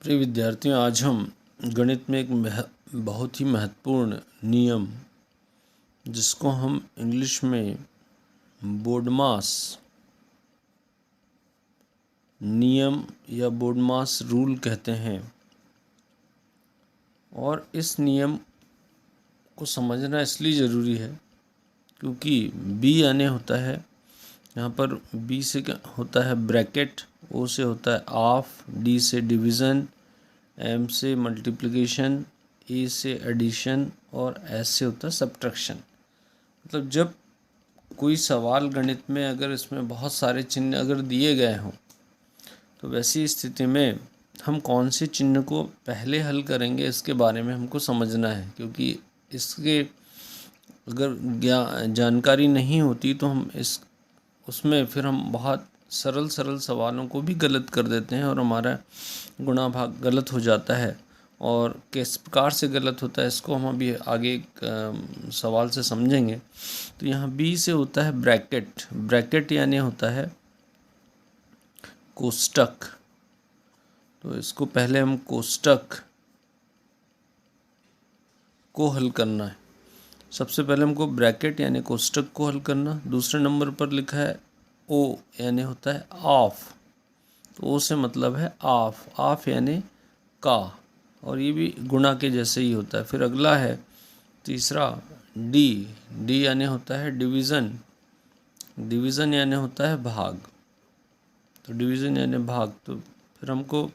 प्रिय विद्यार्थियों, आज हम गणित में एक बहुत ही महत्वपूर्ण नियम, जिसको हम इंग्लिश में बोडमास नियम या बोडमास रूल कहते हैं। और इस नियम को समझना इसलिए ज़रूरी है क्योंकि बी यानी होता है, यहाँ पर बी से क्या होता है ब्रैकेट, ओ से होता है ऑफ, डी से डिवीज़न, एम से मल्टीप्लिकेशन, ए से एडिशन और एस से होता है सब्ट्रैक्शन। मतलब जब कोई सवाल गणित में अगर इसमें बहुत सारे चिन्ह अगर दिए गए हों तो वैसी स्थिति में हम कौन से चिन्ह को पहले हल करेंगे इसके बारे में हमको समझना है, क्योंकि इसके अगर जानकारी नहीं होती तो हम उसमें फिर हम बहुत सरल सवालों को भी गलत कर देते हैं और हमारा गुणा भाग गलत हो जाता है। और किस प्रकार से गलत होता है इसको हम अभी आगे एक सवाल से समझेंगे। तो यहाँ बी से होता है ब्रैकेट। ब्रैकेट यानी होता है कोष्टक। तो इसको पहले हम कोष्टक को हल करना है। सबसे पहले हमको ब्रैकेट यानी कोष्टक को हल करना। दूसरे नंबर पर लिखा है ओ यानी होता है ऑफ। तो ओ से मतलब है ऑफ, ऑफ यानी का, और ये भी गुणा के जैसे ही होता है। फिर अगला है तीसरा डी। डी यानी होता है डिवीज़न। डिवीज़न यानी होता है भाग। तो डिवीज़न यानी भाग। तो फिर हमको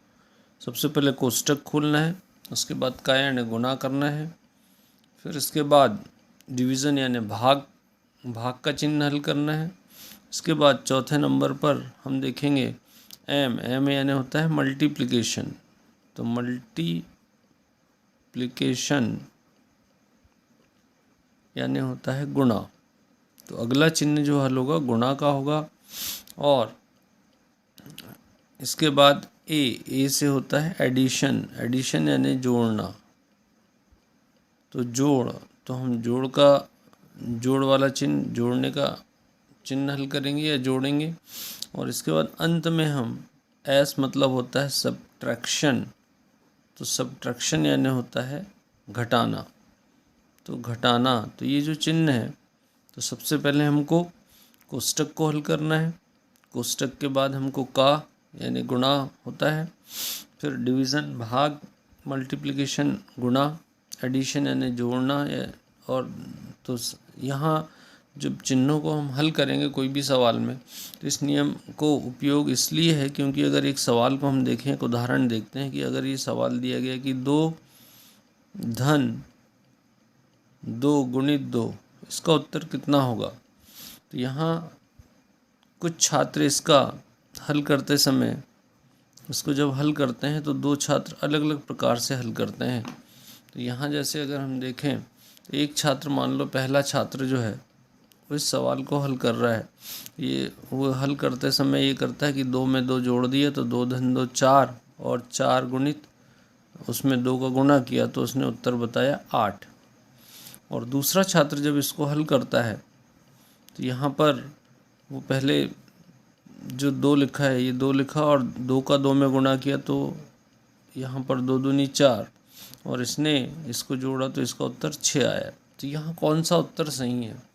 सबसे पहले कोष्टक खोलना है, उसके बाद का यानी गुणा करना है, फिर इसके बाद डिवीज़न यानी भाग, भाग का चिन्ह हल करना है। इसके बाद चौथे नंबर पर हम देखेंगे एम। एम यानी होता है मल्टीप्लिकेशन। तो मल्टीप्लिकेशन यानी होता है गुणा। तो अगला चिन्ह जो हल होगा गुणा का होगा। और इसके बाद ए से होता है एडिशन। एडिशन यानी जोड़ना। तो जोड़, तो हम जोड़ वाला चिन्ह, जोड़ने का चिन्ह हल करेंगे या जोड़ेंगे। और इसके बाद अंत में हम एस मतलब होता है सब्ट्रैक्शन। तो सब्ट्रैक्शन यानी होता है घटाना। तो घटाना, तो ये जो चिन्ह है, तो सबसे पहले हमको कोष्टक को हल करना है। कोष्टक के बाद हमको का यानी गुणा होता है, फिर डिवीज़न भाग, मल्टीप्लिकेशन गुणा, एडिशन यानी जोड़ना। और तो यहाँ जब चिन्हों को हम हल करेंगे कोई भी सवाल में, तो इस नियम को उपयोग इसलिए है क्योंकि अगर एक सवाल को हम देखें, एक उदाहरण देखते हैं कि अगर ये सवाल दिया गया कि 2 धन 2 गुणित 2, इसका उत्तर कितना होगा। तो यहाँ कुछ छात्र इसका हल करते समय, इसको जब हल करते हैं तो 2 छात्र अलग अलग प्रकार से हल करते हैं। तो यहाँ जैसे अगर हम देखें, एक छात्र, मान लो पहला छात्र जो है वो इस सवाल को हल कर रहा है, ये वो हल करते समय ये करता है कि 2 में 2 जोड़ दिया तो 2 धन 2 4, और 4 गुणित उसमें 2 का गुणा किया तो उसने उत्तर बताया 8। और दूसरा छात्र जब इसको हल करता है तो यहाँ पर वो पहले जो 2 लिखा है, ये 2 लिखा और 2 का 2 में गुणा किया तो यहाँ पर 2 दूनी 4, और इसने इसको जोड़ा तो इसका उत्तर 6 आया। तो यहाँ कौन सा उत्तर सही है।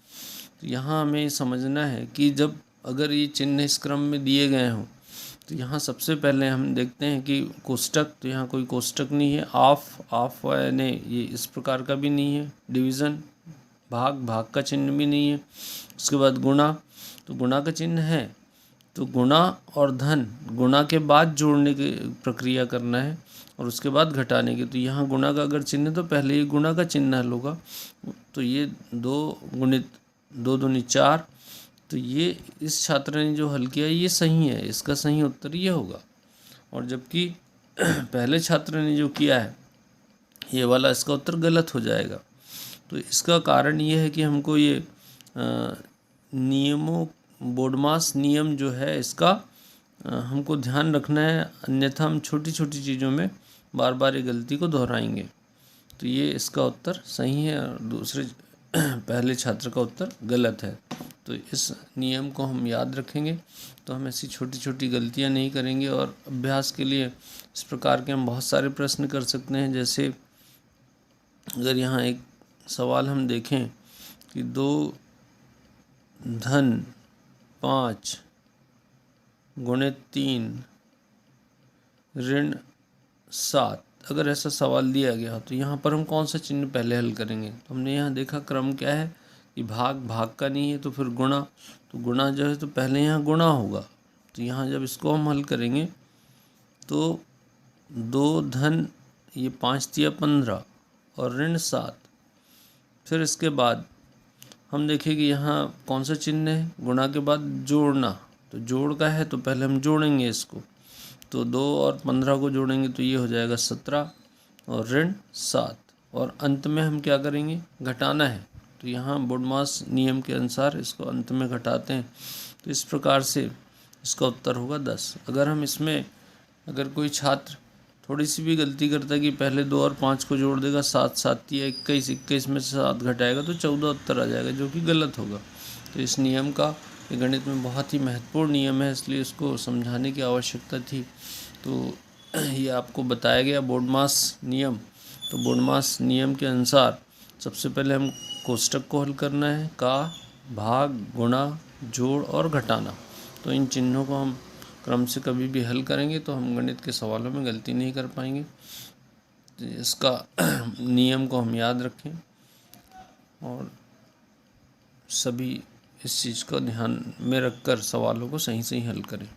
तो यहाँ हमें समझना है कि जब अगर ये चिन्ह इस क्रम में दिए गए हों तो यहाँ सबसे पहले हम देखते हैं कि कोष्टक, तो यहाँ कोई कोष्टक नहीं है। ऑफ यानी ये इस प्रकार का भी नहीं है। डिवीज़न भाग का चिन्ह भी नहीं है। उसके बाद गुणा, तो गुणा का चिन्ह है। तो गुणा और धन, गुणा के बाद जोड़ने की प्रक्रिया करना है और उसके बाद घटाने की। तो यहाँ गुणा का अगर चिन्ह है तो पहले ही गुणा का चिन्ह हल होगा। तो ये 2 गुणित 2 दूनी 4, तो ये इस छात्र ने जो हल किया ये सही है, इसका सही उत्तर ये होगा। और जबकि पहले छात्र ने जो किया है ये वाला, इसका उत्तर गलत हो जाएगा। तो इसका कारण ये है कि हमको ये नियमों, बोडमास नियम जो है इसका हमको ध्यान रखना है, अन्यथा हम छोटी छोटी चीज़ों में बार बार ये गलती को दोहराएंगे। तो ये इसका उत्तर सही है और दूसरे पहले छात्र का उत्तर गलत है। तो इस नियम को हम याद रखेंगे तो हम ऐसी छोटी छोटी गलतियां नहीं करेंगे। और अभ्यास के लिए इस प्रकार के हम बहुत सारे प्रश्न कर सकते हैं। जैसे अगर यहाँ एक सवाल हम देखें कि 2 धन 5 गुणित 3 ऋण 7, अगर ऐसा सवाल दिया गया तो यहाँ पर हम कौन सा चिन्ह पहले हल करेंगे। तो हमने यहाँ देखा क्रम क्या है कि भाग का नहीं है, तो फिर गुणा, तो गुणा जो है तो पहले यहाँ गुणा होगा। तो यहाँ जब इसको हम हल करेंगे तो 2 धन ये 5 दिया 15 और ऋण 7, फिर इसके बाद हम देखें कि यहाँ कौन सा चिन्ह है, गुणा के बाद जोड़ना, तो जोड़ का है तो पहले हम जोड़ेंगे इसको, तो 2 और 15 को जोड़ेंगे तो ये हो जाएगा 17 और ऋण 7, और अंत में हम क्या करेंगे, घटाना है। तो यहाँ बोडमास नियम के अनुसार इसको अंत में घटाते हैं। तो इस प्रकार से इसका उत्तर होगा 10। अगर हम इसमें अगर कोई छात्र थोड़ी सी भी गलती करता है कि पहले 2 और 5 को जोड़ देगा, 7 7 या 21 21 में से 7 घटाएगा तो 14 उत्तर आ जाएगा, जो कि गलत होगा। तो इस नियम का ये गणित में बहुत ही महत्वपूर्ण नियम है, इसलिए इसको समझाने की आवश्यकता थी। तो ये आपको बताया गया बोडमास नियम। तो बोडमास नियम के अनुसार सबसे पहले हम कोष्टक को हल करना है, का, भाग, गुणा, जोड़ और घटाना। तो इन चिन्हों को हम क्रम से कभी भी हल करेंगे तो हम गणित के सवालों में गलती नहीं कर पाएंगे। तो इसका नियम को हम याद रखें और सभी इस चीज़ को ध्यान में रखकर सवालों को सही सही हल करें।